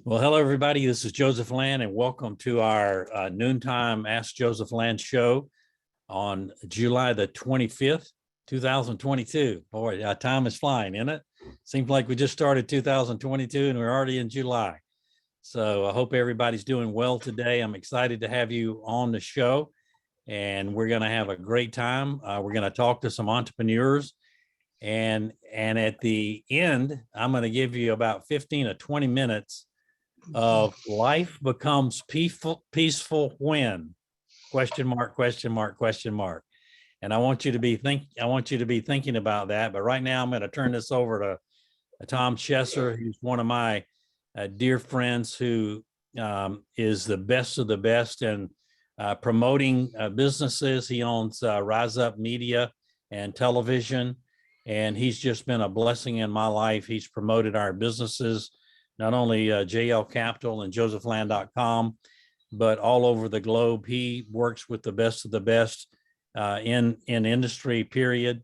Well, hello, everybody. This is Joseph Land, and welcome to our noontime Ask Joseph Land show on July the 25th, 2022. Boy, time is flying, isn't it? Seems like we just started 2022 and we're already in July. So I hope everybody's doing well today. I'm excited to have you on the show, and we're going to have a great time. We're going to talk to some entrepreneurs. And at the end, I'm going to give you about 15 or 20 minutes of life becomes peaceful when question mark, question mark, question mark. And I want you to be thinking about that. But right now I'm going to turn this over to Tom Chesser, who's one of my dear friends, who is the best of the best in promoting businesses. He owns Rise Up Media and Television, and he's just been a blessing in my life. He's promoted our businesses, not only JL Capital and josephland.com, but all over the globe. He works with the best of the best in industry, period.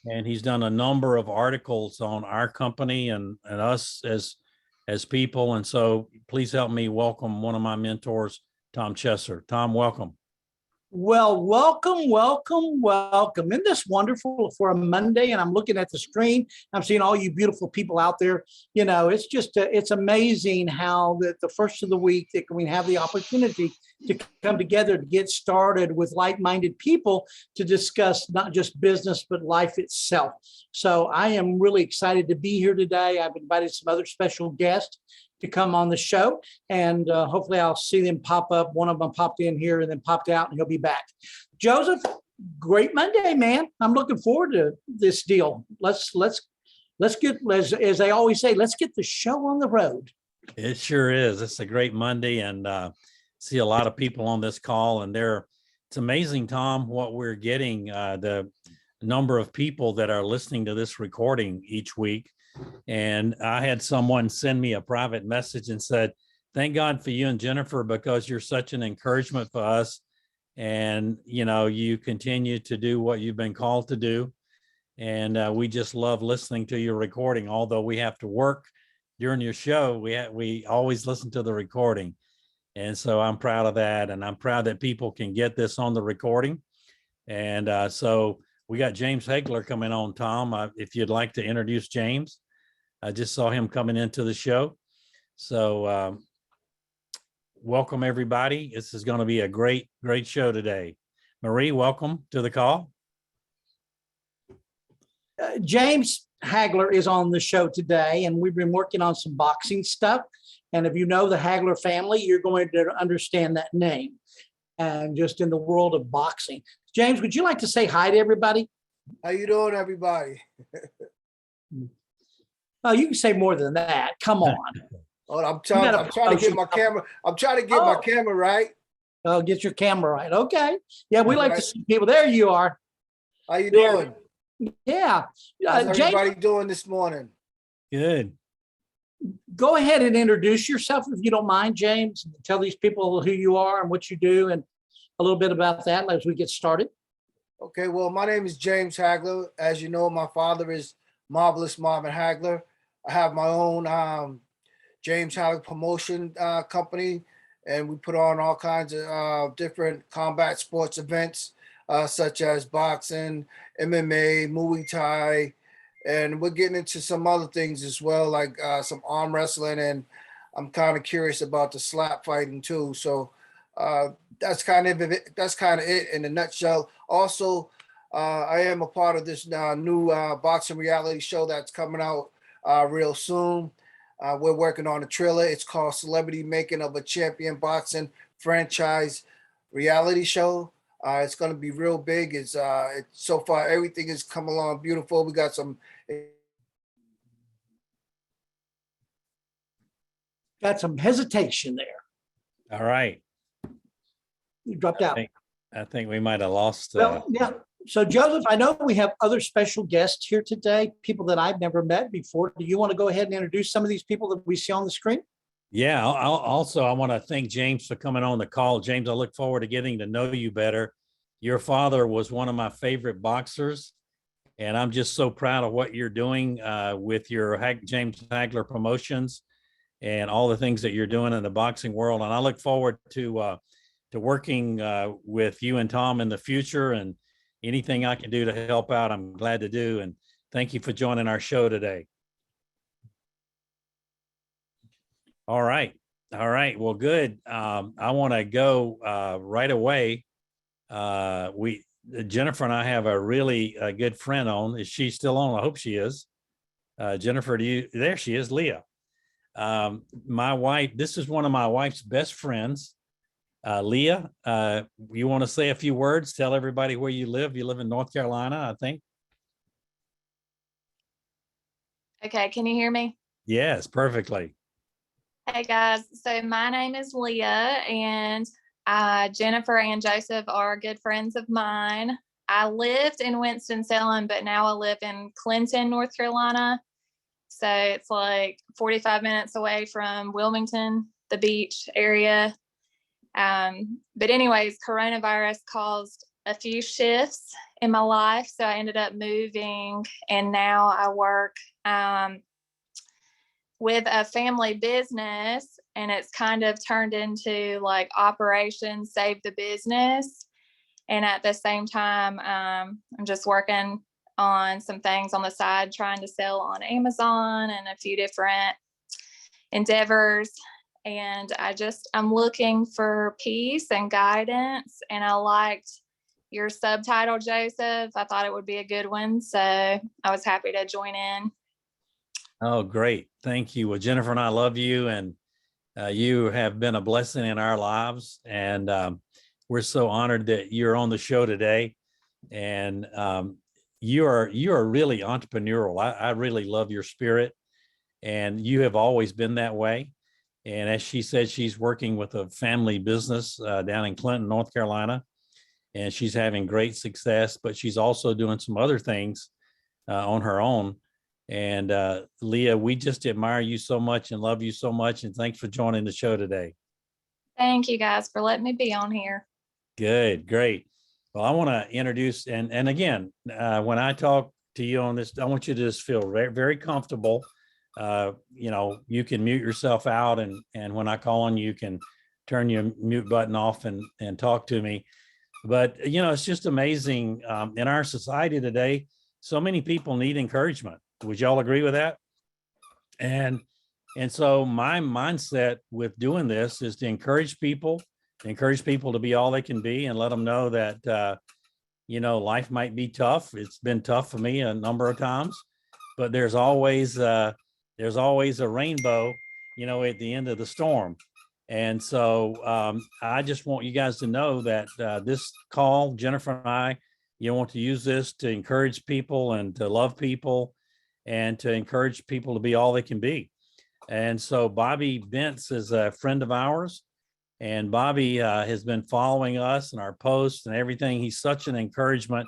And he's done a number of articles on our company and us as people. And so please help me welcome one of my mentors, Tom Chesser. Tom, welcome. Well, welcome. Isn't this wonderful for a Monday? And I'm looking at the screen. I'm seeing all you beautiful people out there. You know, it's just, it's amazing how that the first of the week that we have the opportunity to come together to get started with like-minded people to discuss not just business, but life itself. So I am really excited to be here today. I've invited some other special guests to come on the show, and hopefully I'll see them pop up. One of them popped in here and then popped out, and he'll be back. Joseph, great Monday, man. I'm looking forward to this deal. Let's get, as they always say, let's get the show on the road. It sure is. It's a great Monday, and see a lot of people on this call, and it's amazing, Tom, what we're getting, the number of people that are listening to this recording each week. And I had someone send me a private message and said, thank God for you and Jennifer, because you're such an encouragement for us. And, you know, you continue to do what you've been called to do. And we just love listening to your recording. Although we have to work during your show, we always listen to the recording. And so I'm proud of that. And I'm proud that people can get this on the recording. And so we got James Hagler coming on, Tom. If you'd like to introduce James. I just saw him coming into the show. So welcome, everybody. This is going to be a great show today. Marie, welcome to the call. James Hagler is on the show today, and we've been working on some boxing stuff. And if you know the Hagler family, you're going to understand that name. And just in the world of boxing. James, would you like to say hi to everybody? How you doing, everybody? Oh, you can say more than that. Come on. Oh, I'm trying to get my camera. I'm trying to get my camera right. Oh, get your camera right. Okay. Yeah, we like to see people. There you are. How you doing? Yeah. How's everybody James, doing this morning? Good. go ahead and introduce yourself if you don't mind, James. Tell these people who you are and what you do and a little bit about that as we get started. Okay, well, my name is James Hagler. As you know, my father is Marvelous Marvin Hagler. I have my own James Hagler promotion company, and we put on all kinds of different combat sports events, such as boxing, MMA, Muay Thai, and we're getting into some other things as well, like some arm wrestling, and I'm kind of curious about the slap fighting too. So that's kind of it. That's kind of it in a nutshell. Also, I am a part of this new boxing reality show that's coming out real soon. We're working on a trailer. It's called Celebrity Making of a Champion Boxing Franchise Reality Show. It's going to be real big. It's so far everything has come along beautiful. We got some hesitation there. All right. You dropped out. I think we might have lost. Well, yeah. So Joseph, I know we have other special guests here today, people that I've never met before. Do you want to go ahead and introduce some of these people that we see on the screen? Yeah. I want to thank James for coming on the call. James, I look forward to getting to know you better. Your father was one of my favorite boxers, and I'm just so proud of what you're doing with your James Hagler Promotions. and all the things that you're doing in the boxing world. And I look forward to working with you and Tom in the future, and anything I can do to help out, I'm glad to do. And thank you for joining our show today. All right. All right. Well, good. I want to go right away. Jennifer and I have a really good friend on. Is she still on? I hope she is. Jennifer, there she is, Leah. My wife, this is one of my wife's best friends. Leah, you want to say a few words? Tell everybody where you live. You live in North Carolina, I think. Okay, can you hear me? Yes, perfectly. Hey guys, so my name is Leah, and Jennifer and Joseph are good friends of mine. I lived in Winston-Salem, but now I live in Clinton, North Carolina. So it's like 45 minutes away from Wilmington, the beach area. But anyways, coronavirus caused a few shifts in my life. So I ended up moving, and now I work with a family business, and it's kind of turned into like Operation Save the Business. And at the same time, I'm just working on some things on the side, trying to sell on Amazon and a few different endeavors. And I'm looking for peace and guidance. And I liked your subtitle, Joseph. I thought it would be a good one. So I was happy to join in. Oh, great. Thank you. Well, Jennifer and I love you, and you have been a blessing in our lives. And we're so honored that you're on the show today. And you are really entrepreneurial. I really love your spirit, and you have always been that way. And as she said, she's working with a family business down in Clinton, North Carolina, and she's having great success, but she's also doing some other things on her own. And Leah, we just admire you so much and love you so much. And thanks for joining the show today. Thank you guys for letting me be on here. Good, great. Well, I want to introduce, and again, when I talk to you on this, I want you to just feel very, very comfortable. You can mute yourself out, and when I call on you, you can turn your mute button off and talk to me. But, it's just amazing in our society today. So many people need encouragement. Would y'all agree with that? And so my mindset with doing this is to encourage people to be all they can be, and let them know that, life might be tough. It's been tough for me a number of times, but there's always a rainbow, at the end of the storm. And so I just want you guys to know that this call, Jennifer and I, want to use this to encourage people and to love people and to encourage people to be all they can be. And so Bobby Bentz is a friend of ours, and Bobby has been following us and our posts and everything. He's such an encouragement.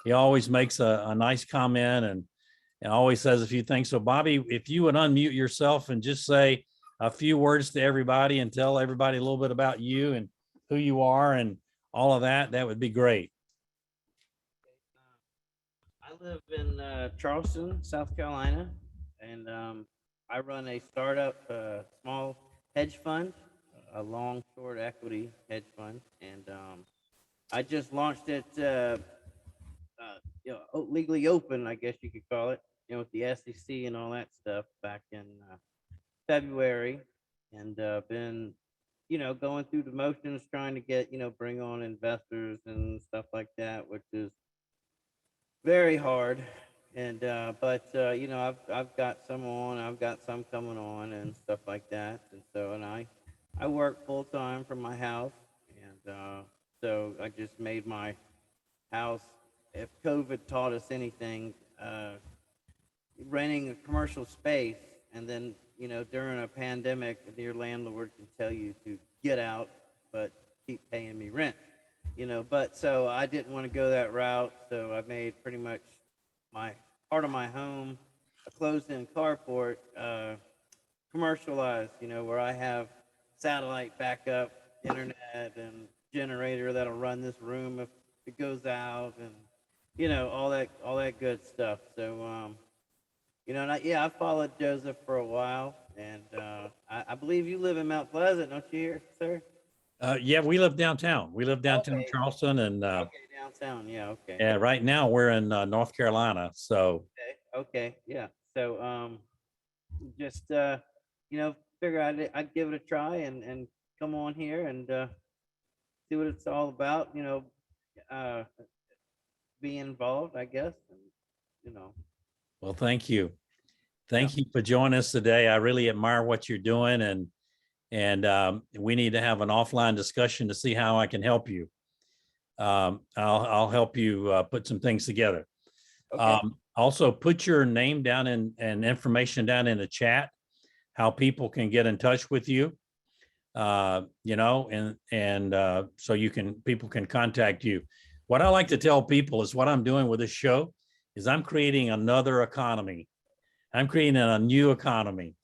He always makes a nice comment and always says a few things. So Bobby, if you would unmute yourself and just say a few words to everybody and tell everybody a little bit about you and who you are and all of that, that would be great. I live in Charleston, South Carolina, and I run a startup small hedge fund, a long short equity hedge fund, and I just launched it, legally open, I guess you could call it, with the SEC and all that stuff back in February, and been, going through the motions, trying to get, bring on investors and stuff like that, which is very hard. And but I've got some on, I've got some coming on and stuff like that. And so, and I work full time from my house, and so I just made my house, if COVID taught us anything, renting a commercial space, and then during a pandemic, your landlord can tell you to get out but keep paying me rent. But so I didn't want to go that route, so I made pretty much my part of my home a closed-in carport, commercialized, where I have satellite backup, internet, and generator that'll run this room if it goes out, and all that good stuff. So and I followed Joseph for a while, And I believe you live in Mount Pleasant, don't you, here, sir? Yeah, we live downtown. We live downtown Okay. Charleston, and Okay, downtown. Yeah, okay. yeah, right now we're in North Carolina. So Okay, yeah. So just figure I'd give it a try and come on here and see what it's all about. Uh, be involved, I guess. And, well, thank you. Yeah. Thank you for joining us today. I really admire what you're doing, and we need to have an offline discussion to see how I can help you. I'll help you put some things together. Okay. Also, put your name down and information down in the chat, how people can get in touch with you. So people can contact you. What I like to tell people is what I'm doing with this show is I'm creating another economy. I'm creating a new economy.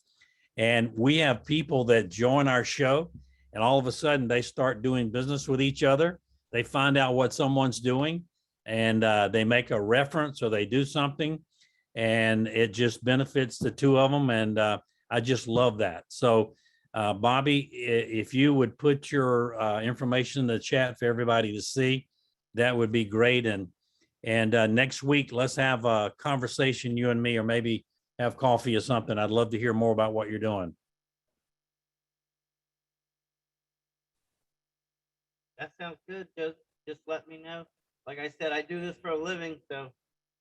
And we have people that join our show, and all of a sudden they start doing business with each other. They find out what someone's doing, and they make a reference or they do something, and it just benefits the two of them. And I just love that. So, Bobby, if you would put your information in the chat for everybody to see, that would be great. And next week, let's have a conversation, you and me, or maybe have coffee or something. I'd love to hear more about what you're doing. That sounds good. Just let me know. Like I said, I do this for a living, so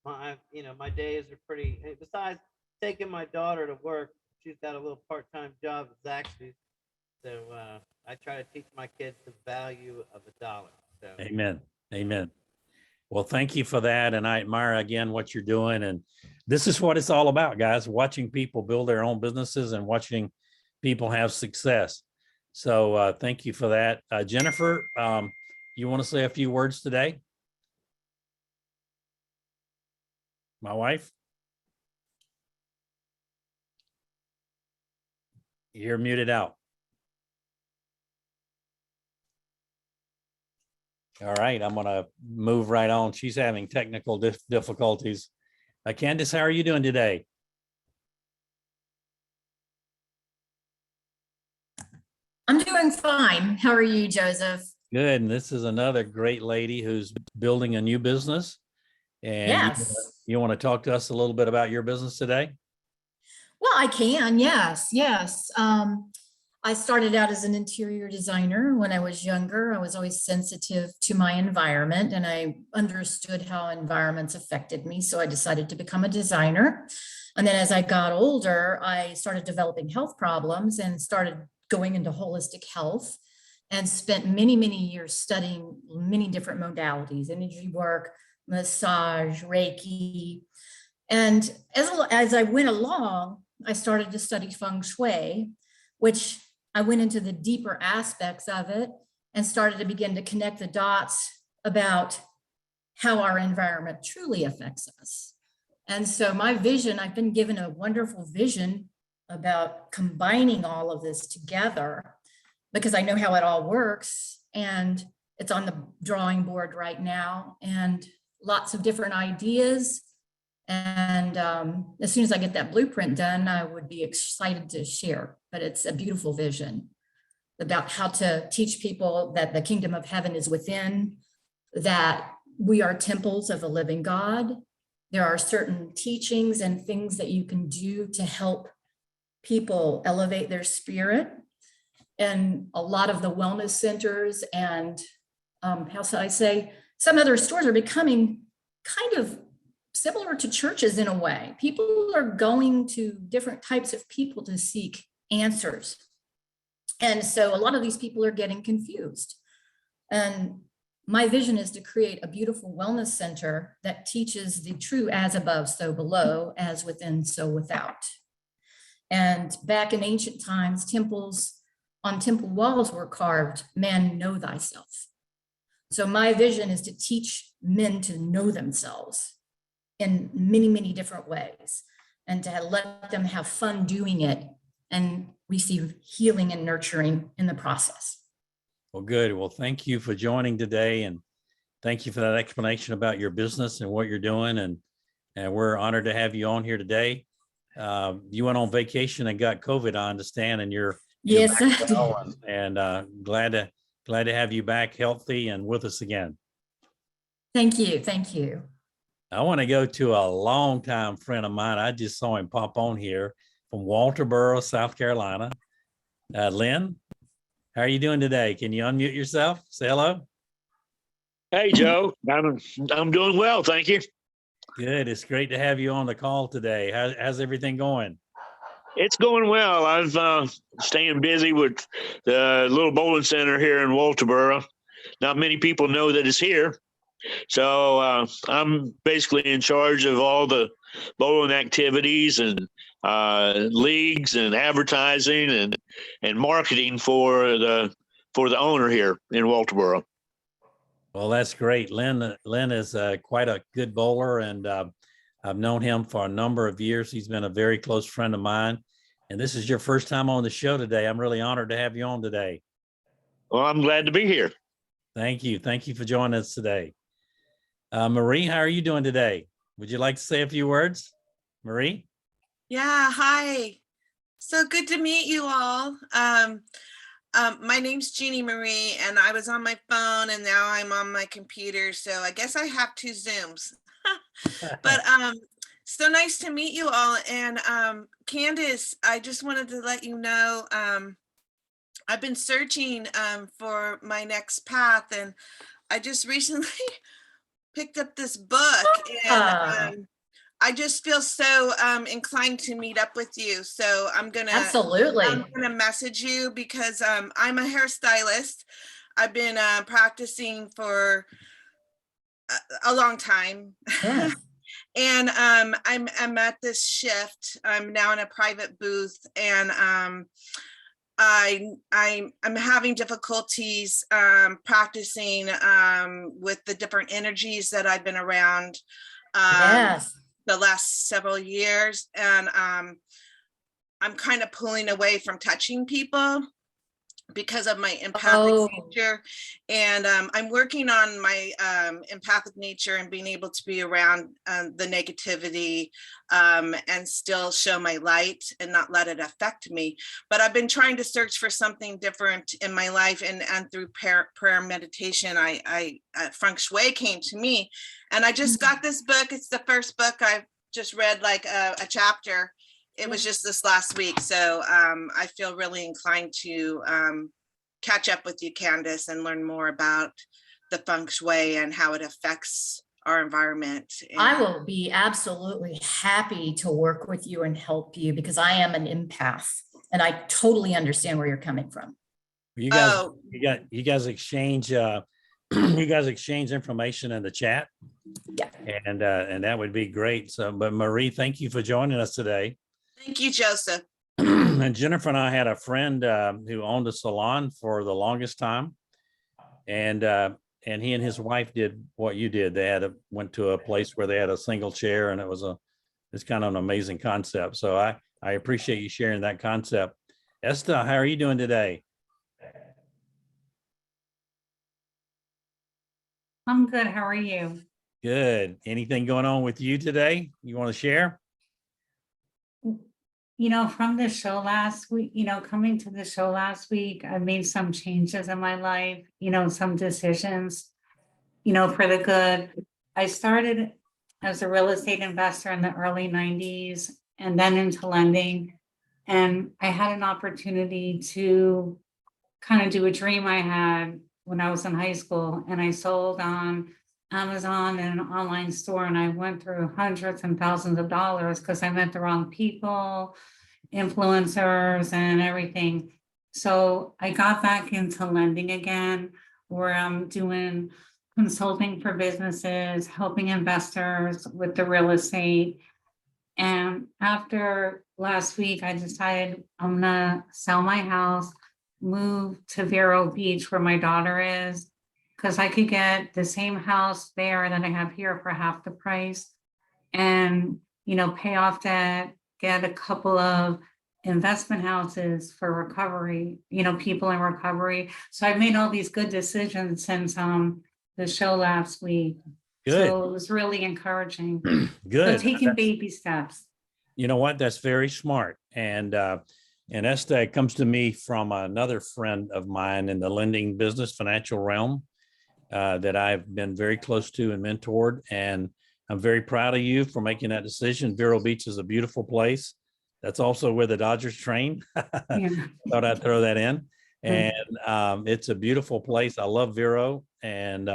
my days are pretty. Besides taking my daughter to work, she's got a little part-time job at Zaxby's, so I try to teach my kids the value of a dollar. So. Amen. Amen. Well, thank you for that, and I admire again what you're doing. And this is what it's all about, guys: watching people build their own businesses and watching people have success. So, thank you for that, Jennifer. You want to say a few words today? My wife? You're muted out. All right, I'm going to move right on. She's having technical difficulties. Candace, how are you doing today? I'm doing fine. How are you, Joseph? Good. And this is another great lady who's building a new business. And Yes. you want to talk to us a little bit about your business today? Well, I can. Yes. Yes. I started out as an interior designer when I was younger. I was always sensitive to my environment, and I understood how environments affected me. So I decided to become a designer. And then as I got older, I started developing health problems and started going into holistic health, and spent many, many years studying many different modalities: energy work, massage, Reiki. And as I went along, I started to study feng shui, which I went into the deeper aspects of it and started to begin to connect the dots about how our environment truly affects us. And so my vision, I've been given a wonderful vision about combining all of this together, because I know how it all works, and it's on the drawing board right now, and lots of different ideas. And as soon as I get that blueprint done, I would be excited to share. But it's a beautiful vision about how to teach people that the kingdom of heaven is within, that we are temples of a living God. There are certain teachings and things that you can do to help people elevate their spirit. And a lot of the wellness centers and how should I say, some other stores are becoming kind of similar to churches in a way. People are going to different types of people to seek answers. And so a lot of these people are getting confused. And my vision is to create a beautiful wellness center that teaches the true as above, so below, as within, so without. And back in ancient times, temples, on temple walls were carved, "Man, know thyself." So my vision is to teach men to know themselves in many, many different ways, and to let them have fun doing it and receive healing and nurturing in the process. Well, good. Well, thank you for joining today, and thank you for that explanation about your business and what you're doing. And we're honored to have you on here today. You went on vacation and got COVID, I understand, and you're Yes, back I did. well, and glad to have you back healthy and with us again. Thank you. Thank you. I want to go to a longtime friend of mine. I just saw him pop on here from Walterboro, South Carolina. Lynn, how are you doing today? Can you unmute yourself? Say hello. Hey, Joe. I'm doing well, thank you. Good. It's great to have you on the call today. How's everything going? It's going well. I've staying busy with the little bowling center here in Walterboro. Not many people know that it's here. So I'm basically in charge of all the bowling activities and leagues and advertising and marketing for the owner here in Walterboro. Well, that's great. Lynn is quite a good bowler, and I've known him for a number of years. He's been a very close friend of mine. And this is your first time on the show today. I'm really honored to have you on today. Well, I'm glad to be here. Thank you. Thank you for joining us today. Marie, how are you doing today? Would you like to say a few words? Marie? Yeah, hi. So good to meet you all. My name's Jeannie Marie, and I was on my phone, and now I'm on my computer. So I guess I have two Zooms. But so nice to meet you all. And Candace, I just wanted to let you know, I've been searching for my next path, and I just recently picked up this book, and I just feel so inclined to meet up with you. So I'm Absolutely. gonna message you because I'm a hairstylist. I've been practicing for a long time. Yes. And I'm at this shift. I'm now in a private booth, and I'm having difficulties practicing with the different energies that I've been around Yes. the last several years, and I'm kind of pulling away from touching people because of my empathic nature. And I'm working on my empathic nature and being able to be around the negativity and still show my light and not let it affect me. But I've been trying to search for something different in my life, and through prayer meditation, I feng shui came to me, and I just got this book. It's the first book I've just read, like a chapter. It was just this last week. So I feel really inclined to catch up with you, Candace, and learn more about the feng shui and how it affects our environment. I will be absolutely happy to work with you and help you, because I am an empath and I totally understand where you're coming from. You guys exchange you guys exchange information in the chat. Yeah. And that would be great. So, but Marie, thank you for joining us today. Thank you, Joseph. And Jennifer and I had a friend who owned a salon for the longest time, and he and his wife did what you did. They went to a place where they had a single chair, and it's kind of an amazing concept. So I appreciate you sharing that concept. Esther, how are you doing today? I'm good. How are you? Good. Anything going on with you today you want to share? From the show last week, coming to the show last week, I made some changes in my life, some decisions, for the good. I started as a real estate investor in the early 90s and then into lending. And I had an opportunity to kind of do a dream I had when I was in high school, and I sold on Amazon and an online store, and I went through hundreds and thousands of dollars because I met the wrong people, influencers and everything. So I got back into lending again, where I'm doing consulting for businesses, helping investors with the real estate. And after last week, I decided I'm gonna sell my house, move to Vero Beach where my daughter is, because I could get the same house there that I have here for half the price, and pay off debt, get a couple of investment houses for recovery, people in recovery. So I made all these good decisions since the show last week. Good. So it was really encouraging. Good. So taking baby steps. You know what? That's very smart. And that comes to me from another friend of mine in the lending business, financial realm, that I've been very close to and mentored. And I'm very proud of you for making that decision. Vero Beach is a beautiful place. That's also where the Dodgers train. Yeah. Thought I'd throw that in. Mm. And it's a beautiful place. I love Vero. And,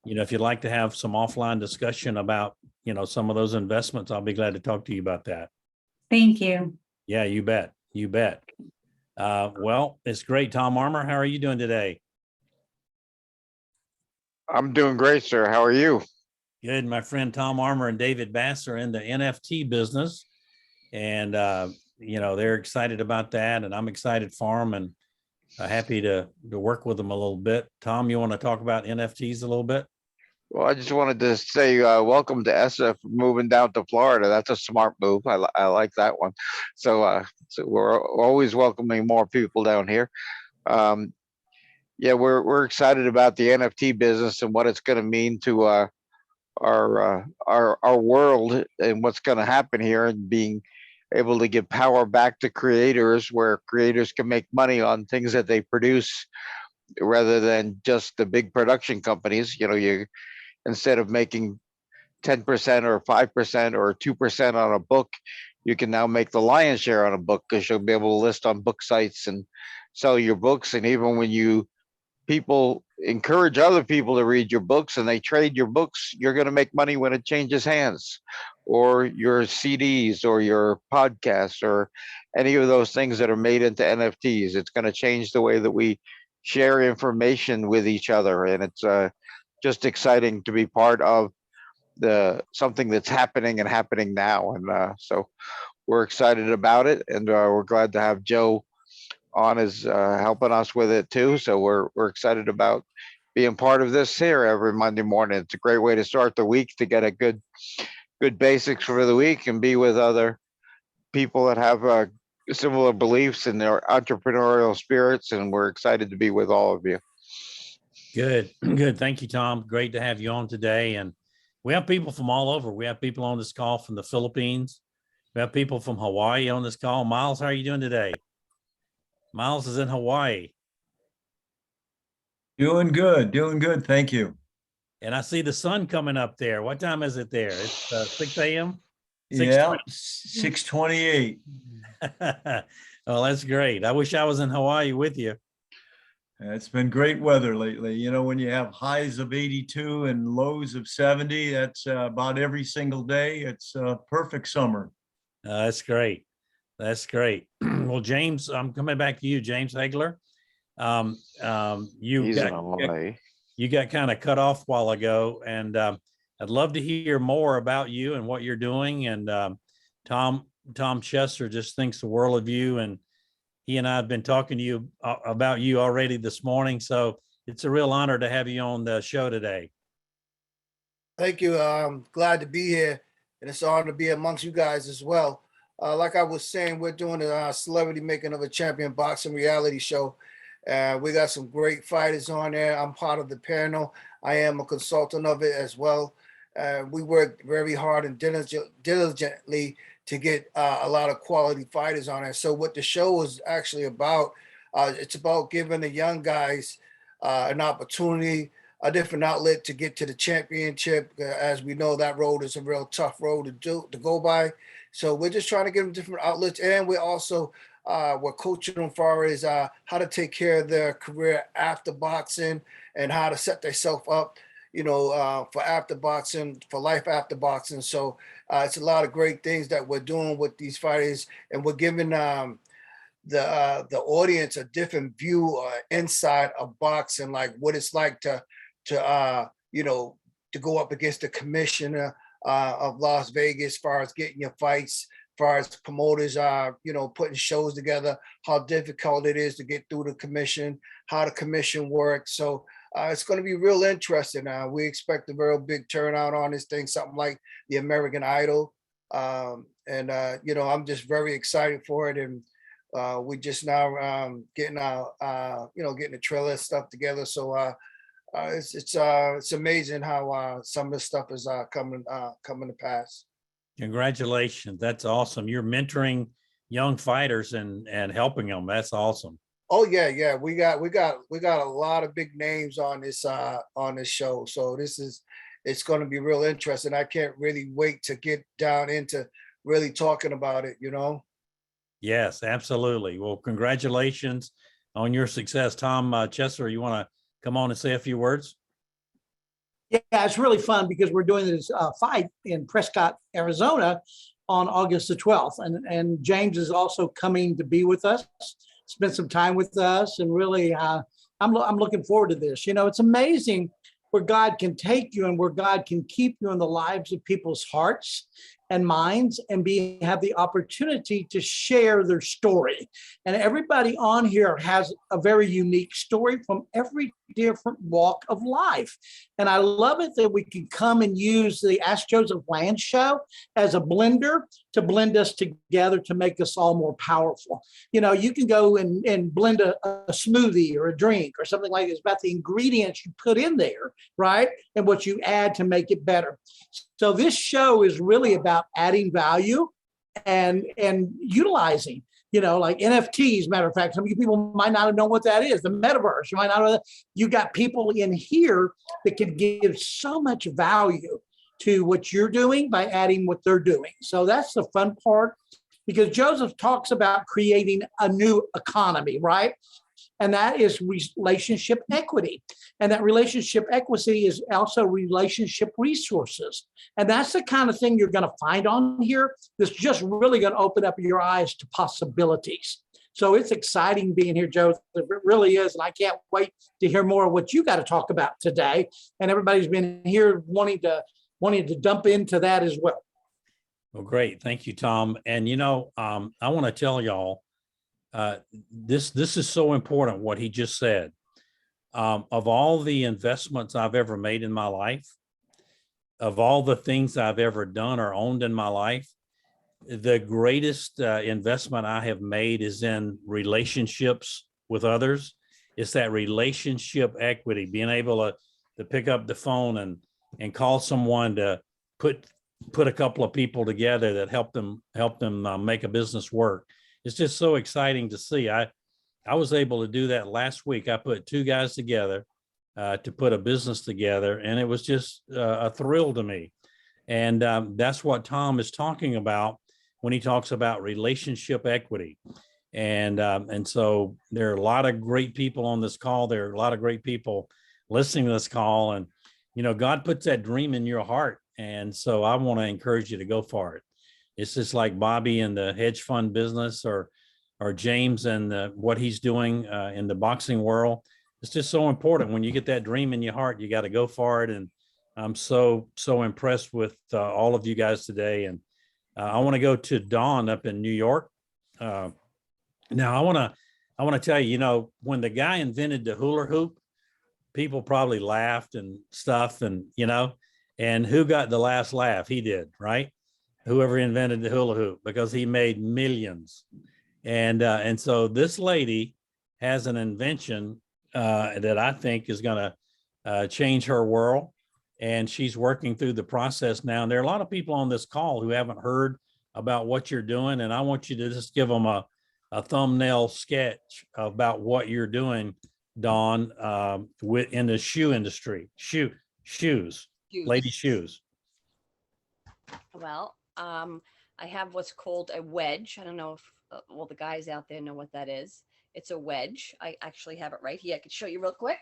if you'd like to have some offline discussion about, some of those investments, I'll be glad to talk to you about that. Thank you. Yeah, you bet. You bet. Well, it's great. Tom Armour, how are you doing today? I'm doing great, sir. How are you? Good. My friend Tom Armour and David Bass are in the NFT business. And, they're excited about that. And I'm excited for them and happy to work with them a little bit. Tom, you want to talk about NFTs a little bit? Well, I just wanted to say welcome to ESSA for moving down to Florida. That's a smart move. I like that one. So we're always welcoming more people down here. Yeah, we're excited about the NFT business and what it's going to mean to our world and what's going to happen here, and being able to give power back to creators, where creators can make money on things that they produce rather than just the big production companies. You instead of making 10% or 5% or 2% on a book, you can now make the lion's share on a book, because you'll be able to list on book sites and sell your books. And even when people encourage other people to read your books and they trade your books, you're going to make money when it changes hands, or your CDs or your podcasts or any of those things that are made into NFTs. It's going to change the way that we share information with each other. And it's just exciting to be part of something that's happening now. And so we're excited about it. And we're glad to have Joe on as helping us with it too. So we're excited about being part of this here every Monday morning. It's a great way to start the week, to get a good basics for the week and be with other people that have similar beliefs and their entrepreneurial spirits. And we're excited to be with all of you. Good. Good. Thank you, Tom. Great to have you on today. And we have people from all over. We have people on this call from the Philippines. We have people from Hawaii on this call. Miles, how are you doing today? Miles is in Hawaii. Doing good. Thank you. And I see the sun coming up there. What time is it there? It's 6 a.m. Yeah, 6:28. Oh, that's great. I wish I was in Hawaii with you. It's been great weather lately. When you have highs of 82 and lows of 70, that's about every single day. It's a perfect summer. That's great. That's great. Well, James, I'm coming back to you, James Hagler. He's in Hawaii. You got kind of cut off a while ago, and I'd love to hear more about you and what you're doing. And Tom Chester just thinks the world of you, and he and I have been talking to you about you already this morning. So it's a real honor to have you on the show today. Thank you. I'm glad to be here, and it's an honor to be amongst you guys as well. Like I was saying, we're doing a celebrity making of a champion boxing reality show. We got some great fighters on there. I'm part of the panel. I am a consultant of it as well. We work very hard and diligently to get a lot of quality fighters on there. So what the show is actually about, it's about giving the young guys an opportunity, a different outlet to get to the championship. As we know, that road is a real tough road to go by. So we're just trying to give them different outlets, and we're also we're coaching them as far as how to take care of their career after boxing and how to set themselves up, for after boxing, for life after boxing. So it's a lot of great things that we're doing with these fighters, and we're giving the audience a different view inside of boxing, like what it's like to go up against the commissioner of Las Vegas, as far as getting your fights, as far as promoters are, putting shows together, how difficult it is to get through the commission, how the commission works. So it's going to be real interesting. We expect a real big turnout on this thing, something like the American Idol. I'm just very excited for it. And we just now getting the trailer stuff together. So it's amazing how some of this stuff is coming to pass. Congratulations. That's awesome. You're mentoring young fighters and helping them. That's awesome. Oh yeah, yeah. We got a lot of big names on this show. So it's going to be real interesting. I can't really wait to get down into really talking about it, you know. Yes, absolutely. Well, congratulations on your success. Tom Chesser, you want to come on and say a few words? Yeah, it's really fun because we're doing this fight in Prescott, Arizona on August the 12th. And James is also coming to be with us, spend some time with us. And really, I'm looking forward to this. You know, it's amazing where God can take you and where God can keep you in the lives of people's hearts and minds and have the opportunity to share their story. And everybody on here has a very unique story from every different walk of life. And I love it that we can come and use the Ask Joseph Land show as a blender to blend us together to make us all more powerful. You know, you can go and blend a smoothie or a drink or something like this, about the ingredients you put in there, right? And what you add to make it better. So this show is really about adding value and utilizing, you know, like NFTs. Matter of fact, some of you people might not have known what that is. The metaverse, you might not know that. You got people in here that can give so much value to what you're doing by adding what they're doing. So that's the fun part, because Joseph talks about creating a new economy, right? And that is relationship equity. And that relationship equity is also relationship resources. And that's the kind of thing you're going to find on here that's just really going to open up your eyes to possibilities. So it's exciting being here, Joseph. It really is. And I can't wait to hear more of what you got to talk about today. And everybody's been here wanting to dump into that as well. Well, great. Thank you, Tom. And, you know, I want to tell y'all, this is so important, what he just said. Of all the investments I've ever made in my life, of all the things I've ever done or owned in my life, the greatest investment I have made is in relationships with others. It's that relationship equity, being able to pick up the phone and call someone to put a couple of people together that help them make a business work. It's just so exciting to see. I was able to do that last week. I put two guys together to put a business together, and it was just a thrill to me. And that's what Tom is talking about when he talks about relationship equity. And so there are a lot of great people on this call. There are a lot of great people listening to this call, and you know, God puts that dream in your heart. And so I want to encourage you to go for it. It's just like Bobby in the hedge fund business, or James and what he's doing in the boxing world. It's just so important. When you get that dream in your heart, you got to go for it. And I'm so impressed with all of you guys today. And I want to go to Dawn up in New York. Now I want to tell you, you know, when the guy invented the hula hoop, people probably laughed and stuff, and you know, and who got the last laugh? He did, right? Whoever invented the hula hoop, because he made millions. And so this lady has an invention that I think is going to change her world. And she's working through the process now. And there are a lot of people on this call who haven't heard about what you're doing. And I want you to just give them a thumbnail sketch about what you're doing, Dawn, in the shoe industry. Shoes, lady shoes. Well, I have what's called a wedge. I don't know if all the guys out there know what that is. It's a wedge. I actually have it right here. I could show you real quick.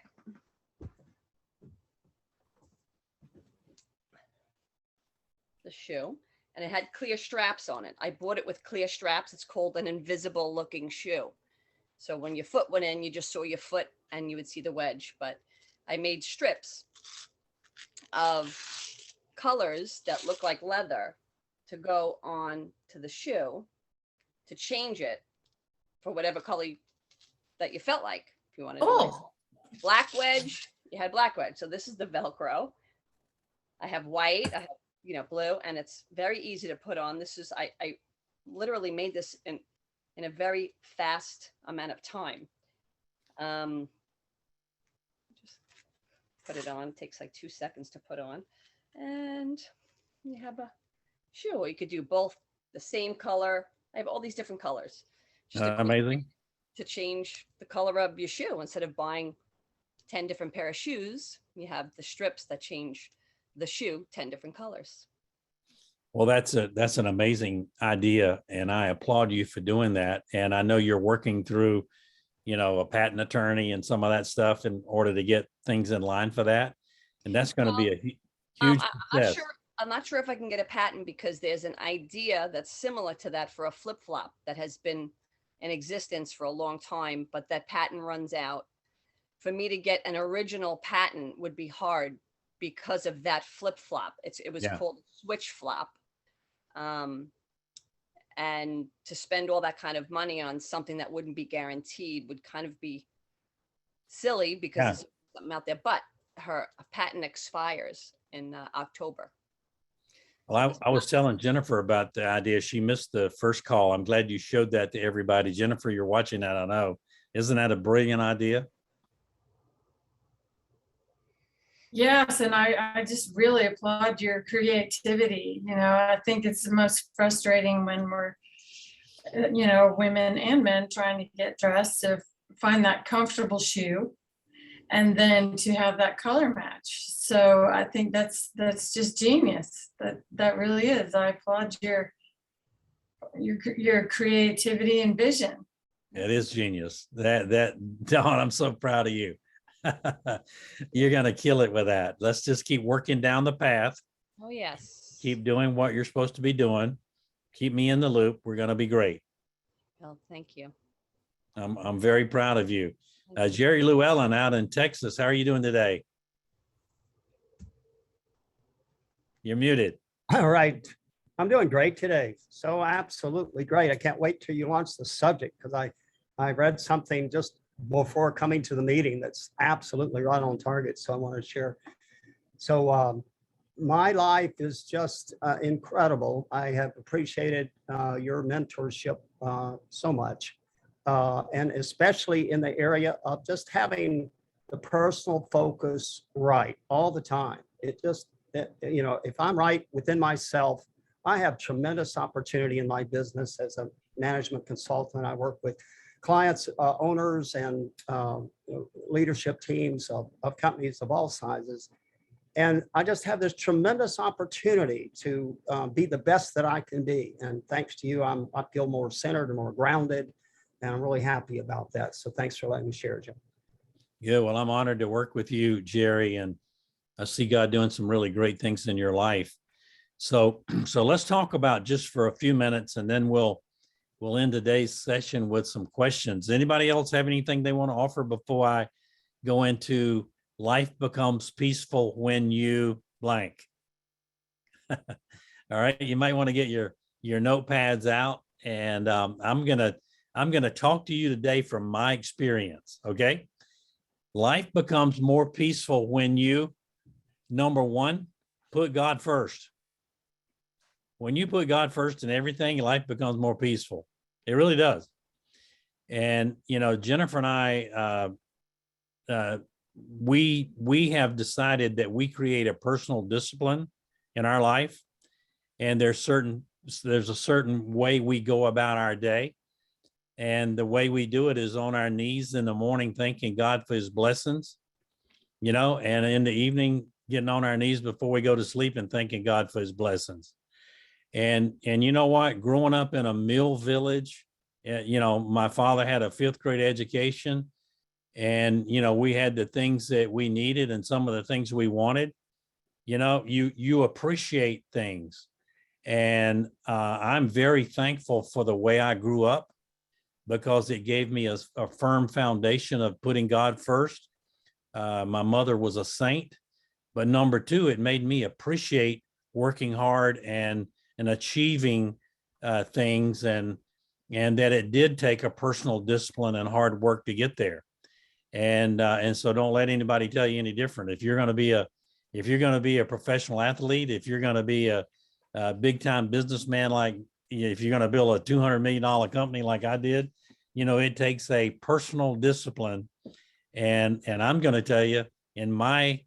The shoe, and it had clear straps on it. I bought it with clear straps. It's called an invisible looking shoe. So when your foot went in, you just saw your foot and you would see the wedge. But I made strips of colors that look like leather to go on to the shoe to change it for whatever color that you felt like. If you wanted to black wedge, you had black wedge. So this is the Velcro. I have white, I have, you know, blue, and it's very easy to put on. This is, I literally made this in a very fast amount of time. Just put it on. It takes like 2 seconds to put on. And you have a shoe. Or you could do both the same color. I have all these different colors. Just a quick Amazing. to change the color of your shoe. Instead of buying 10 different pair of shoes, you have the strips that change the shoe 10 different colors. Well, that's an amazing idea, and I applaud you for doing that. And I know you're working through, a patent attorney and some of that stuff in order to get things in line for that. And that's going to be a huge success. I'm not sure if I can get a patent because there's an idea that's similar to that for a flip-flop that has been in existence for a long time, but that patent runs out. For me to get an original patent would be hard because of that flip-flop. It was called switch flop. And to spend all that kind of money on something that wouldn't be guaranteed would kind of be silly because there's something out there, but her patent expires in October. Well, I was telling Jennifer about the idea. She missed the first call. I'm glad you showed that to everybody. Jennifer, you're watching that, I know. Isn't that a brilliant idea? Yes, and I just really applaud your creativity. I think it's the most frustrating when we're, women and men trying to get dressed to find that comfortable shoe and then to have that color match. So I think that's just genius. That really is. I applaud your creativity and vision. It is genius. That Dawn, I'm so proud of you. You're going to kill it with that. Let's just keep working down the path. Oh, yes. Keep doing what you're supposed to be doing. Keep me in the loop. We're going to be great. Well, thank you. I'm very proud of you. Jerry Llewellyn out in Texas. How are you doing today? You're muted. All right. I'm doing great today. So absolutely great. I can't wait till you launch the subject because I read something just before coming to the meeting that's absolutely right on target. So I want to share. So my life is just incredible. I have appreciated your mentorship so much. And especially in the area of just having the personal focus right all the time. If I'm right within myself, I have tremendous opportunity in my business as a management consultant. I work with clients, owners, and leadership teams of companies of all sizes. And I just have this tremendous opportunity to be the best that I can be. And thanks to you, I feel more centered and more grounded. And I'm really happy about that. So thanks for letting me share, Jim. Yeah, well, I'm honored to work with you, Jerry, and I see God doing some really great things in your life. So let's talk about just for a few minutes, and then we'll end today's session with some questions. Anybody else have anything they want to offer before I go into life becomes peaceful when you blank? All right, you might want to get your notepads out, and I'm gonna talk to you today from my experience. Okay, life becomes more peaceful when you, number one, put God first. When you put God first in everything, life becomes more peaceful. It really does. And, Jennifer and I, we have decided that we create a personal discipline in our life. And there's a certain way we go about our day. And the way we do it is on our knees in the morning, thanking God for his blessings, and in the evening, getting on our knees before we go to sleep and thanking God for his blessings. And you know what? Growing up in a mill village, my father had a 5th grade education, and, we had the things that we needed and some of the things we wanted. You appreciate things. And I'm very thankful for the way I grew up because it gave me a firm foundation of putting God first. My mother was a saint, but number two, it made me appreciate working hard and achieving things, and that it did take a personal discipline and hard work to get there. And so don't let anybody tell you any different. If you're going to be a professional athlete, if you're going to be a big time businessman, like if you're going to build a $200 million company like I did, it takes a personal discipline. And I'm going to tell you, in my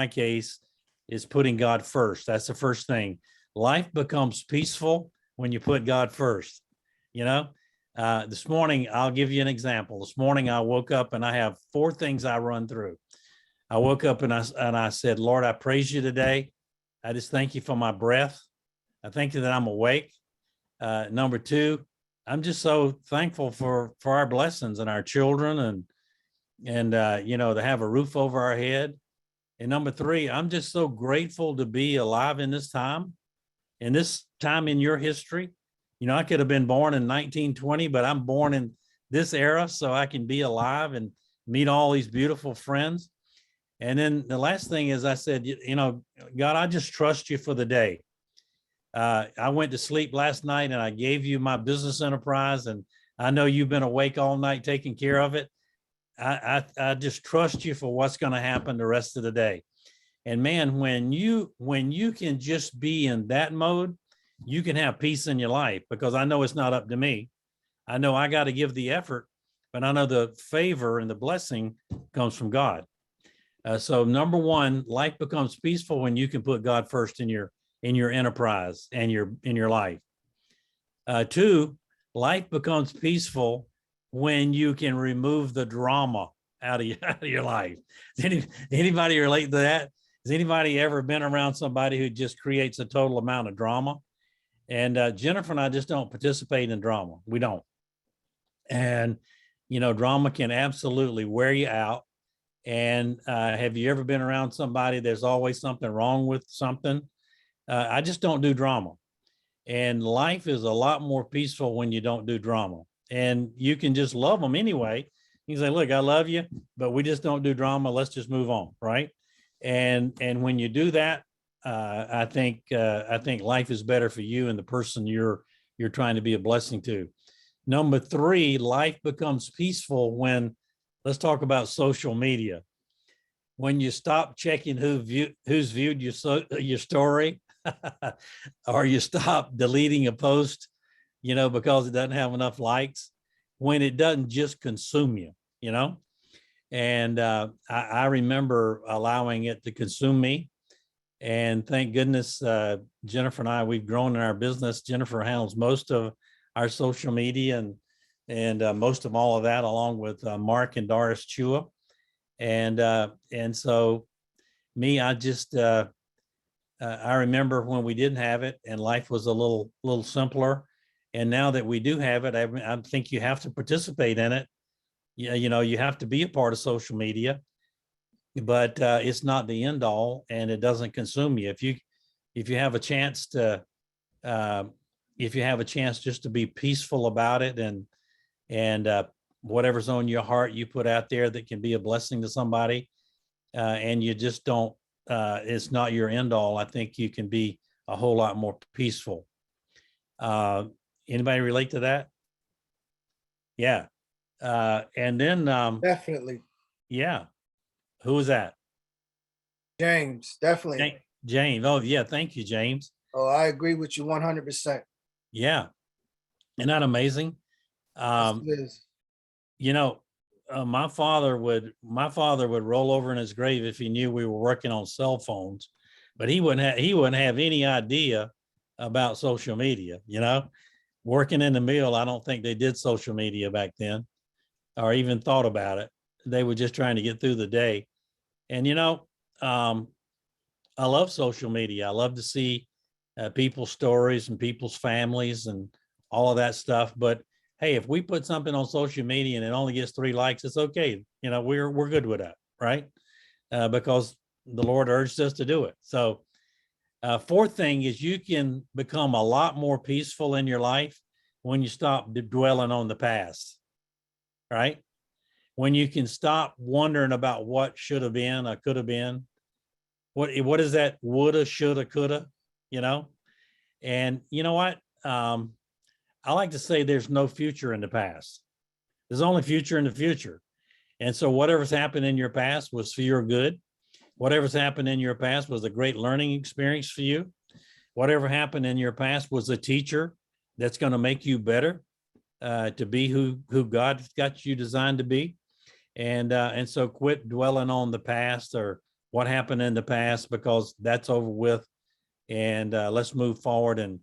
case, is putting God first. That's the first thing. life becomes peaceful when you put God first. You know, this morning, I'll give you an example. This morning, I woke up and I have 4 things I run through. I woke up and I said, Lord, I praise you today. I just thank you for my breath. I thank you that I'm awake. Number 2, I'm just so thankful for our blessings and our children and you know, to have a roof over our head. And number 3, I'm just so grateful to be alive in this time in your history. You know, I could have been born in 1920, but I'm born in this era so I can be alive and meet all these beautiful friends. And then the last thing is I said, you know, God, I just trust you for the day. I went to sleep last night and I gave you my business enterprise, and I know you've been awake all night taking care of it. I just trust you for what's going to happen the rest of the day. And man, when you can just be in that mode, you can have peace in your life, because I know it's not up to me. I know I got to give the effort, but I know the favor and the blessing comes from God. So number 1, life becomes peaceful when you can put God first in your enterprise and in your life. 2, life becomes peaceful when you can remove the drama out of your life. Anybody relate to that? Has anybody ever been around somebody who just creates a total amount of drama? And Jennifer and I just don't participate in drama. We don't. And, you know, drama can absolutely wear you out. And have you ever been around somebody, there's always something wrong with something? I just don't do drama. And life is a lot more peaceful when you don't do drama. And you can just love them anyway. You can say, look, I love you, but we just don't do drama. Let's just move on, right? And when you do that, I think life is better for you and the person you're trying to be a blessing to. Number 3, life becomes peaceful when, let's talk about social media. When you stop checking who's viewed your story, or you stop deleting a post, you know, because it doesn't have enough likes, when it doesn't just consume you, you know. And I remember allowing it to consume me. And thank goodness, Jennifer and I, we've grown in our business. Jennifer handles most of our social media and most of all of that, along with Mark and Doris Chua. And so me, I remember when we didn't have it and life was a little simpler. And now that we do have it, I think you have to participate in it. Yeah, you know, you have to be a part of social media, but it's not the end all, and it doesn't consume you. If you have a chance just to be peaceful about it, and whatever's on your heart you put out there that can be a blessing to somebody, and you just don't, it's not your end all, I think you can be a whole lot more peaceful. Anybody relate to that? Yeah. And then, Definitely. yeah. Who was that? James, definitely. James. Oh, yeah. Thank you, James. Oh, I agree with you 100%. Yeah. Isn't that amazing? Yes, it is. You know, my father would roll over in his grave if he knew we were working on cell phones, but he wouldn't have any idea about social media. You know, working in the mill, I don't think they did social media back then or even thought about it. They were just trying to get through the day. And, you know, I love social media. I love to see people's stories and people's families and all of that stuff. But hey, if we put something on social media and it only gets 3 likes, it's okay. You know, we're good with that, right? Because the Lord urged us to do it. So 4th thing is you can become a lot more peaceful in your life when you stop dwelling on the past, right? When you can stop wondering about what should have been or could have been. What is that? Woulda, shoulda, coulda, you know? And you know what? I like to say there's no future in the past. There's only future in the future. And so whatever's happened in your past was for your good. Whatever's happened in your past was a great learning experience for you. Whatever happened in your past was a teacher that's going to make you better to be who God got you designed to be. And so quit dwelling on the past or what happened in the past, because that's over with. and let's move forward and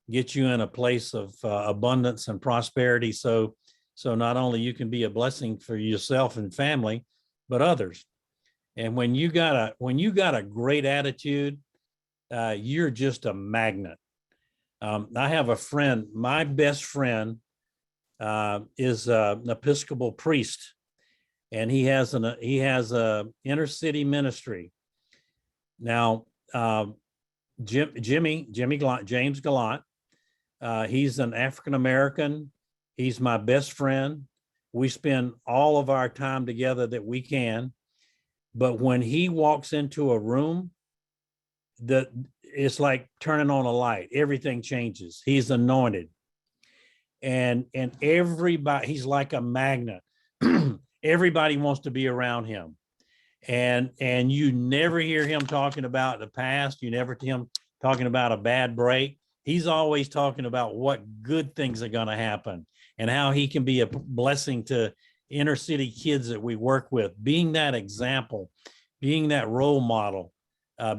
get you in a place of abundance and prosperity. So not only you can be a blessing for yourself and family, but others. And when you got a great attitude, you're just a magnet. I have a friend, my best friend is an Episcopal priest, and he has a inner city ministry. Now, James Gallant, he's an African American. He's my best friend. We spend all of our time together that we can. But when he walks into a room, it's like turning on a light. Everything changes. He's anointed. And everybody, he's like a magnet. Everybody wants to be around him. And you never hear him talking about the past. You never hear him talking about a bad break. He's always talking about what good things are going to happen and how he can be a blessing to inner city kids that we work with, being that example, being that role model,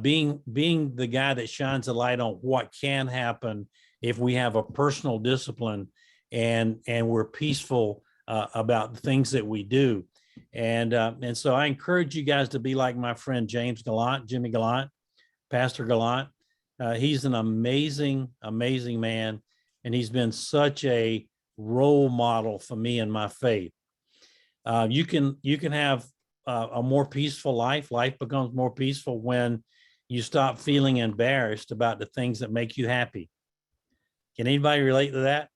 being the guy that shines a light on what can happen if we have a personal discipline and we're peaceful about the things that we do. And so I encourage you guys to be like my friend James Gallant, Jimmy Gallant, Pastor Gallant. He's an amazing, amazing man, and he's been such a role model for me in my faith. You can have a more peaceful life. Life becomes more peaceful when you stop feeling embarrassed about the things that make you happy. Can anybody relate to that?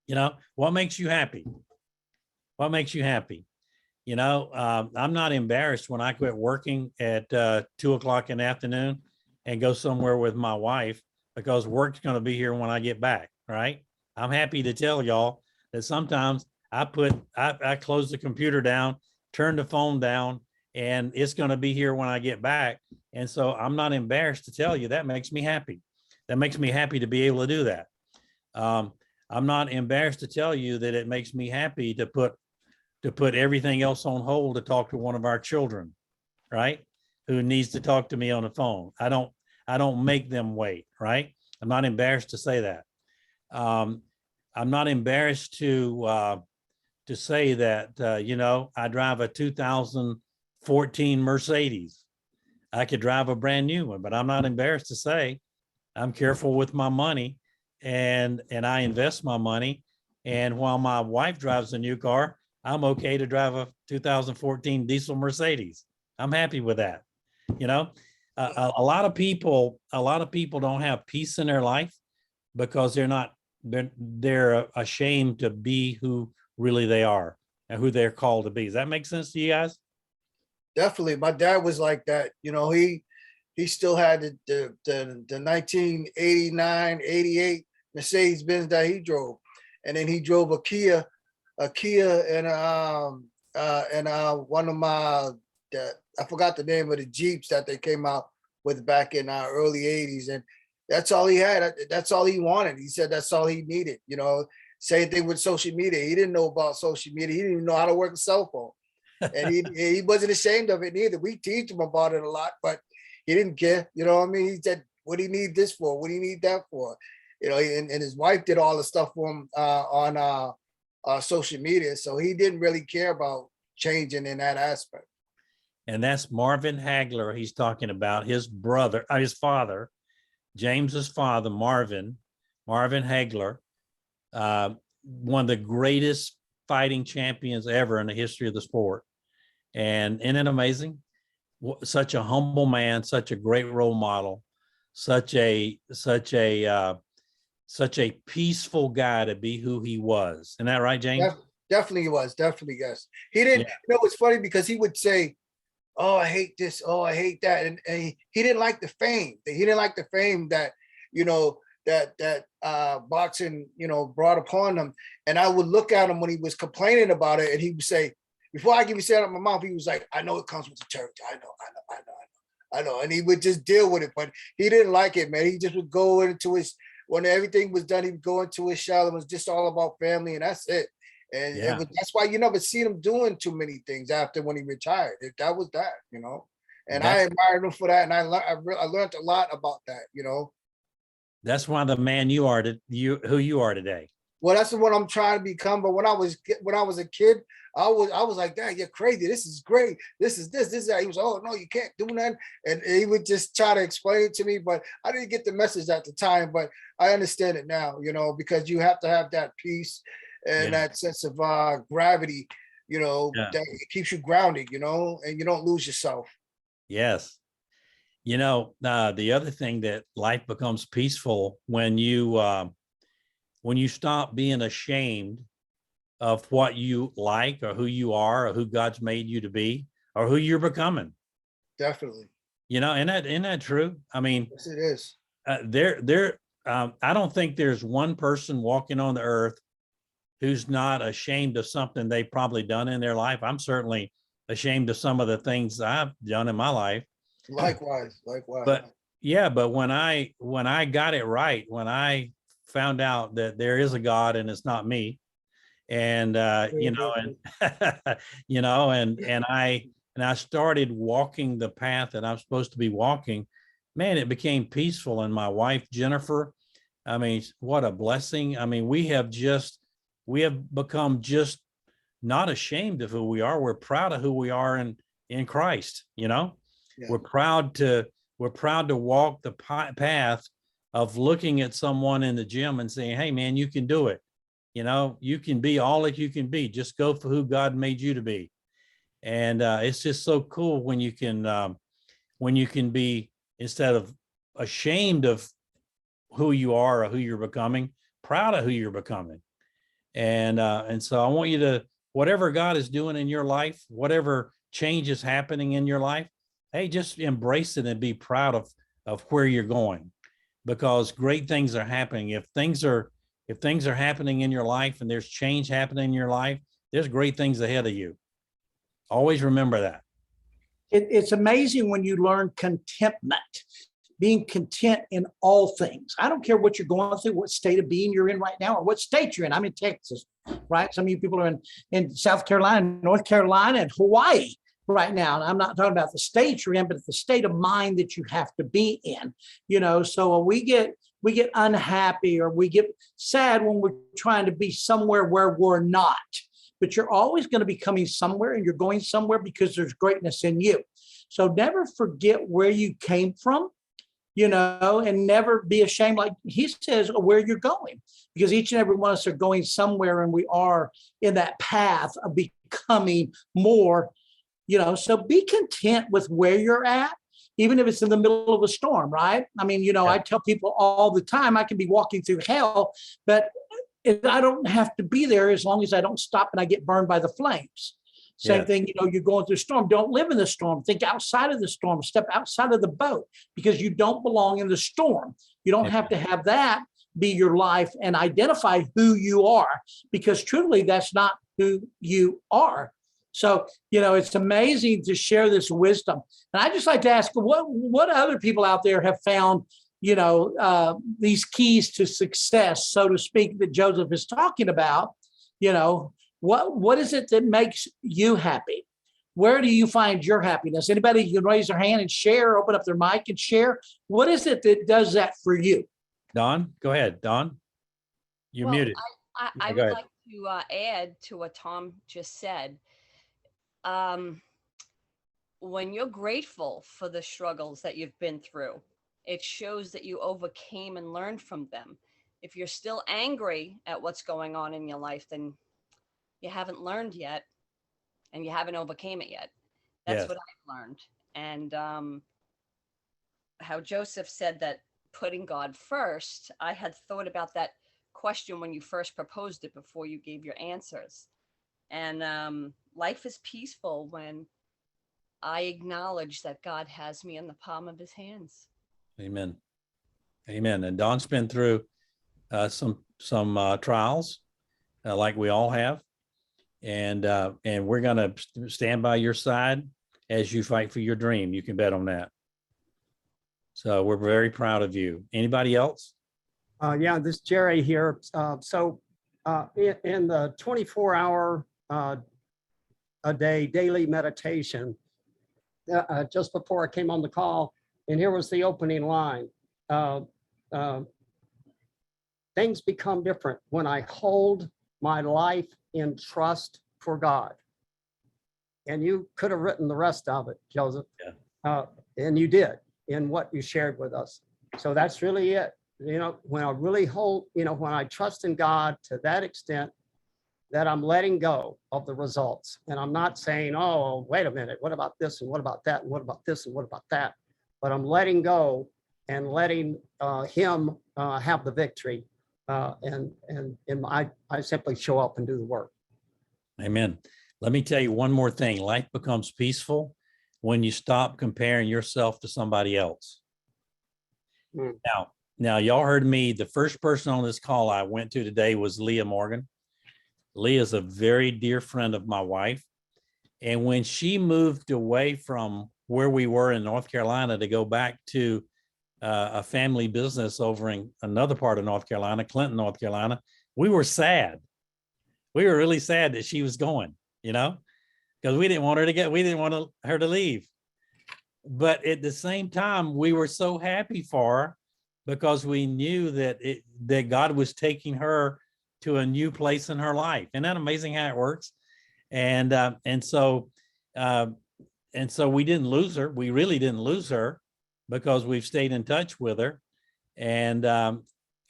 You know, what makes you happy? What makes you happy? You know, I'm not embarrassed when I quit working at 2 o'clock in the afternoon and go somewhere with my wife, because work's going to be here when I get back, right? I'm happy to tell y'all that sometimes I close the computer down, turn the phone down, and it's going to be here when I get back. And so I'm not embarrassed to tell you that makes me happy. That makes me happy to be able to do that. I'm not embarrassed to tell you that it makes me happy to put everything else on hold to talk to one of our children, right? Who needs to talk to me on the phone. I don't make them wait, right? I'm not embarrassed to say that. I'm not embarrassed to say that, you know, I drive a 2014 Mercedes. I could drive a brand new one, but I'm not embarrassed to say I'm careful with my money and I invest my money. And while my wife drives a new car, I'm okay to drive a 2014 diesel Mercedes. I'm happy with that. You know, a lot of people don't have peace in their life because they're ashamed to be who really they are and who they're called to be. Does that make sense to you guys? Definitely. My dad was like that. You know, he still had the 1989, 88 Mercedes Benz that he drove. And then he drove a Kia and one of my, I forgot the name of the Jeeps that they came out with back in our early 80s. And that's all he had. That's all he wanted. He said that's all he needed. You know, same thing with social media. He didn't know about social media. He didn't even know how to work a cell phone. And he wasn't ashamed of it either. We teach him about it a lot, but he didn't care. You know what I mean? He said, what do you need this for? What do you need that for? You know, and his wife did all the stuff for him on social media. So he didn't really care about changing in that aspect. And that's Marvin Hagler. He's talking about his brother, his father, James's father, Marvin Hagler, one of the greatest fighting champions ever in the history of the sport. And isn't it amazing? Such a humble man, such a great role model, such a peaceful guy to be who he was. Isn't that right, James? Definitely he was. Definitely, yes. He didn't, you know, it's funny because he would say, oh, I hate this. Oh, I hate that. And he didn't like the fame. He didn't like the fame that, you know, that boxing, you know, brought upon him. And I would look at him when he was complaining about it, and he would say, before I even say it out of my mouth, he was like, I know it comes with the territory. I know. And he would just deal with it, but he didn't like it, man. He just would go into his, when everything was done, he would go into his shell. It was just all about family, and that's it. And that's why you never seen him doing too many things after when he retired. That was that, you know. And I admired him for that. And I learned a lot about that, That's why the man you are who you are today. Well, that's what I'm trying to become. But when I was a kid, I was like, Dad, you're crazy. This is great. This is that. He was, oh no, you can't do that. And he would just try to explain it to me, but I didn't get the message at the time. But I understand it now, because you have to have that peace and that sense of gravity, that it keeps you grounded, and you don't lose yourself. Yes. The other thing that life becomes peaceful when you stop being ashamed of what you like or who you are or who God's made you to be or who you're becoming. Definitely. Isn't that true? I mean, yes, it is. I don't think there's one person walking on the earth who's not ashamed of something they've probably done in their life. I'm certainly ashamed of some of the things I've done in my life. Likewise. But when I got it right, when I found out that there is a God and it's not me, and and I started walking the path that I'm supposed to be walking, man, it became peaceful. And my wife, Jennifer, I mean, what a blessing. I mean, we have become just not ashamed of who we are. We're proud of who we are in Christ, Yeah. We're proud to walk the path of looking at someone in the gym and saying, hey man, you can do it. You can be all that you can be. Just go for who God made you to be. And it's just so cool when you can be, instead of ashamed of who you are or who you're becoming, proud of who you're becoming. And so I want you to, whatever God is doing in your life, whatever change is happening in your life, hey, just embrace it and be proud of where you're going, because great things are happening. If things are happening in your life and there's change happening in your life, there's great things ahead of you. Always remember that. It's amazing when you learn contentment, being content in all things. I don't care what you're going through, what state of being you're in right now, or what state you're in. I'm in Texas, right? Some of you people are in South Carolina, North Carolina, and Hawaii right now. And I'm not talking about the state you're in, but the state of mind that you have to be in, so we get unhappy or we get sad when we're trying to be somewhere where we're not, but you're always going to be coming somewhere and you're going somewhere because there's greatness in you. So never forget where you came from, and never be ashamed, like he says, of where you're going, because each and every one of us are going somewhere and we are in that path of becoming more. So be content with where you're at, even if it's in the middle of a storm, right? I mean, I tell people all the time, I can be walking through hell, but I don't have to be there as long as I don't stop and I get burned by the flames. Same thing, you're going through a storm. Don't live in the storm. Think outside of the storm. Step outside of the boat, because you don't belong in the storm. You don't have to have that be your life and identify who you are, because truly that's not who you are. So, it's amazing to share this wisdom. And I just like to ask, what other people out there have found, these keys to success, so to speak, that Joseph is talking about? What is it that makes you happy? Where do you find your happiness? Anybody can raise their hand and share, open up their mic and share. What is it that does that for you? Don, go ahead. Don, you're muted. I would like to add to what Tom just said. When you're grateful for the struggles that you've been through, it shows that you overcame and learned from them. If you're still angry at what's going on in your life, then you haven't learned yet and you haven't overcame it yet. That's what I've learned. And how Joseph said that putting God first, I had thought about that question when you first proposed it before you gave your answers. And life is peaceful when I acknowledge that God has me in the palm of his hands. Amen. Amen. And Don's been through some trials, like we all have. And we're going to stand by your side as you fight for your dream. You can bet on that. So we're very proud of you. Anybody else? Yeah, this is Jerry here. So in the 24-hour a day daily meditation, just before I came on the call, and here was the opening line. Uh, uh, Things become different when I hold my life in trust for God. And you could have written the rest of it, Joseph. Yeah. And you did in what you shared with us. So that's really it. You know, when I really hold, you know, when I trust in God to that extent, that I'm letting go of the results. And I'm not saying, oh, wait a minute, what about this? And what about that? And what about this? And what about that? But I'm letting go and letting him have the victory. And I simply show up and do the work. Amen. Let me tell you one more thing. Life becomes peaceful when you stop comparing yourself to somebody else. Hmm. Now, y'all heard me. The first person on this call I went to today was Leah Morgan. Leah is a very dear friend of my wife. And when she moved away from where we were in North Carolina to go back to a family business over in another part of North Carolina, Clinton, North Carolina, we were sad. We were really sad that she was going, you know, because we didn't want her to leave. But at the same time, we were so happy for her because we knew that God was taking her to a new place in her life. Isn't that amazing how it works? And so we didn't lose her. We really didn't lose her because we've stayed in touch with her. And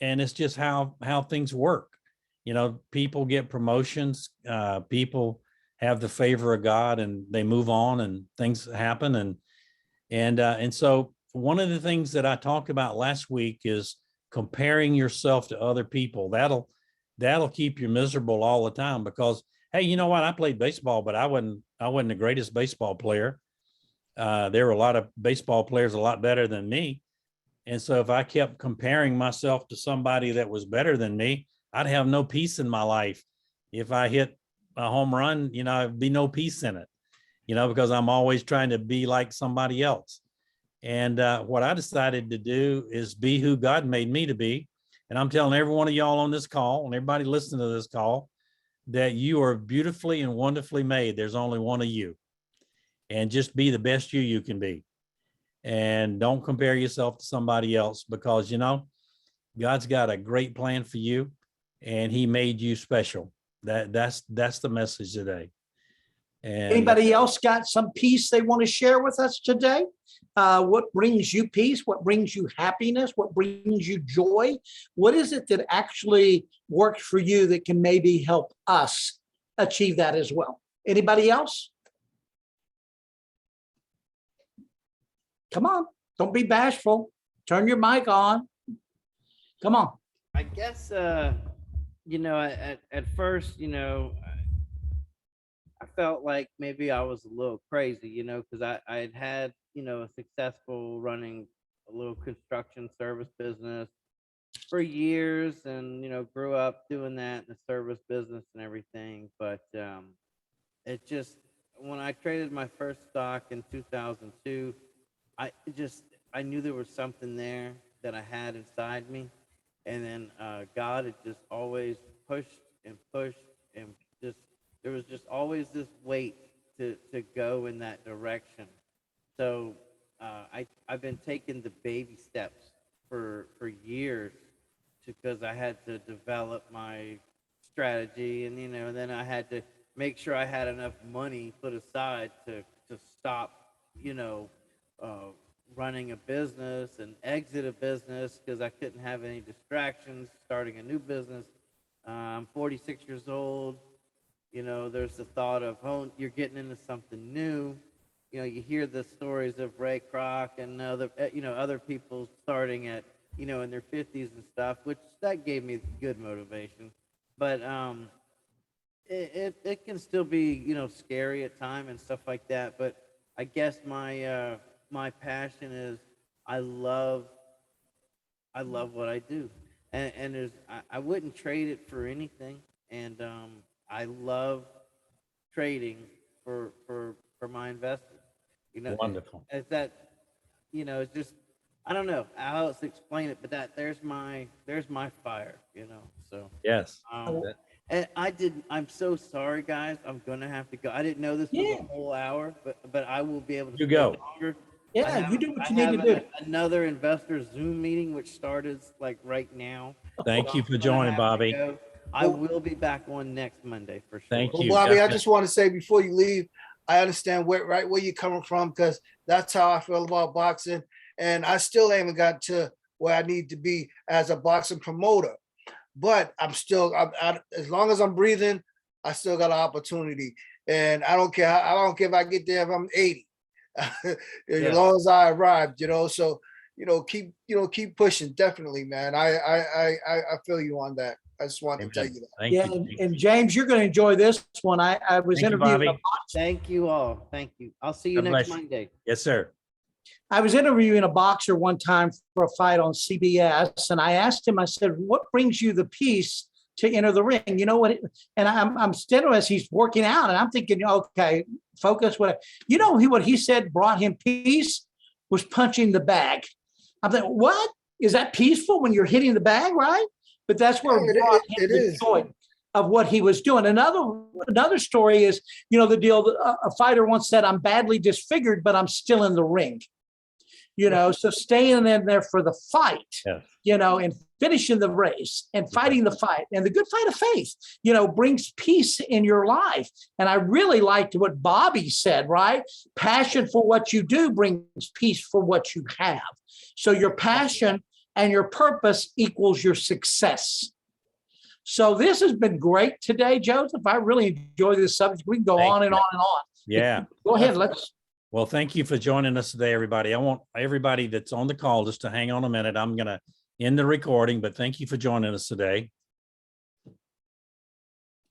it's just how things work. You know, people get promotions, people have the favor of God and they move on and things happen. And so one of the things that I talked about last week is comparing yourself to other people. That'll keep you miserable all the time because, hey, you know what? I played baseball, but I wasn't the greatest baseball player. There were a lot of baseball players a lot better than me. And so if I kept comparing myself to somebody that was better than me, I'd have no peace in my life. If I hit a home run, you know, there'd be no peace in it, you know, because I'm always trying to be like somebody else. And what I decided to do is be who God made me to be. And I'm telling every one of y'all on this call and everybody listening to this call that you are beautifully and wonderfully made. There's only one of you. And just be the best you can be. And don't compare yourself to somebody else because, you know, God's got a great plan for you and he made you special. That's the message today. And Anybody else got some peace they want to share with us today? What brings you peace? What brings you happiness? What brings you joy? What is it that actually works for you that can maybe help us achieve that as well? Anybody else? Come on, don't be bashful. Turn your mic on. Come on. I guess, you know, at first, you know, I felt like maybe I was a little crazy, you know, because I had, you know, a successful running a little construction service business for years and, you know, grew up doing that in the service business and everything. But it just, when I traded my first stock in 2002, I knew there was something there that I had inside me. And then God had just always pushed and just, there was just always this weight to go in that direction. So I've been taking the baby steps for years because I had to develop my strategy and, you know, and then I had to make sure I had enough money put aside to stop, you know, running a business and exit a business because I couldn't have any distractions starting a new business. I'm 46 years old. You know, there's the thought of, oh, you're getting into something new. You know, you hear the stories of Ray Kroc and other people starting at, you know, in their 50s and stuff, which that gave me good motivation. But it can still be, you know, scary at time and stuff like that. But I guess my passion is I love what I do, and I wouldn't trade it for anything, and I love trading for my investors. You know, wonderful. Is that, you know, it's just, I don't know how else to explain it, but there's my fire, you know. So Yes. um, And I'm so sorry, guys. I'm gonna have to go. I didn't know this was Yeah. a whole hour, but I will be able to. You stay go. longer. Yeah, you do what I you need to have do. Another investor Zoom meeting, which started like right now. Thank So you I'm for gonna joining, have to Bobby. go. I will be back on next Monday for sure. Thank Well, you. Bobby, I Definitely. just want to say before you leave, I understand where you're coming from, because that's how I feel about boxing. And I still haven't got to where I need to be as a boxing promoter. But as long as I'm breathing, I still got an opportunity. And I don't care. I don't care if I get there if I'm 80. As Yeah. long as I arrived, so keep pushing. Definitely, man. I feel you on that. I just wanted to tell Amen. you that. Thank Yeah, you. and James, you're going to enjoy this one. I was Thank you, interviewing Bobby. Thank you all. Thank you. I'll see you God next bless you. Monday. Yes, sir. I was interviewing a boxer one time for a fight on CBS, and I asked him, I said, what brings you the peace to enter the ring? You know what? And I'm still as he's working out, and I'm thinking, okay, focus. What what he said brought him peace was punching the bag. I'm like, what is that peaceful when you're hitting the bag, right? But that's where Yeah, it brought him it the is. joy of what he was doing. Another story is, the deal. A fighter once said, "I'm badly disfigured, but I'm still in the ring." So staying in there for the fight, Yes. and finishing the race and fighting the fight and the good fight of faith, brings peace in your life. And I really liked what Bobby said, right? Passion for what you do brings peace for what you have. So your passion and your purpose equals your success. So this has been great today, Joseph. I really enjoy this subject. We can go Thank on and you. on and on. Yeah. Go ahead. Let's. Well, thank you for joining us today, everybody. I want everybody that's on the call just to hang on a minute. I'm going to end the recording, but thank you for joining us today.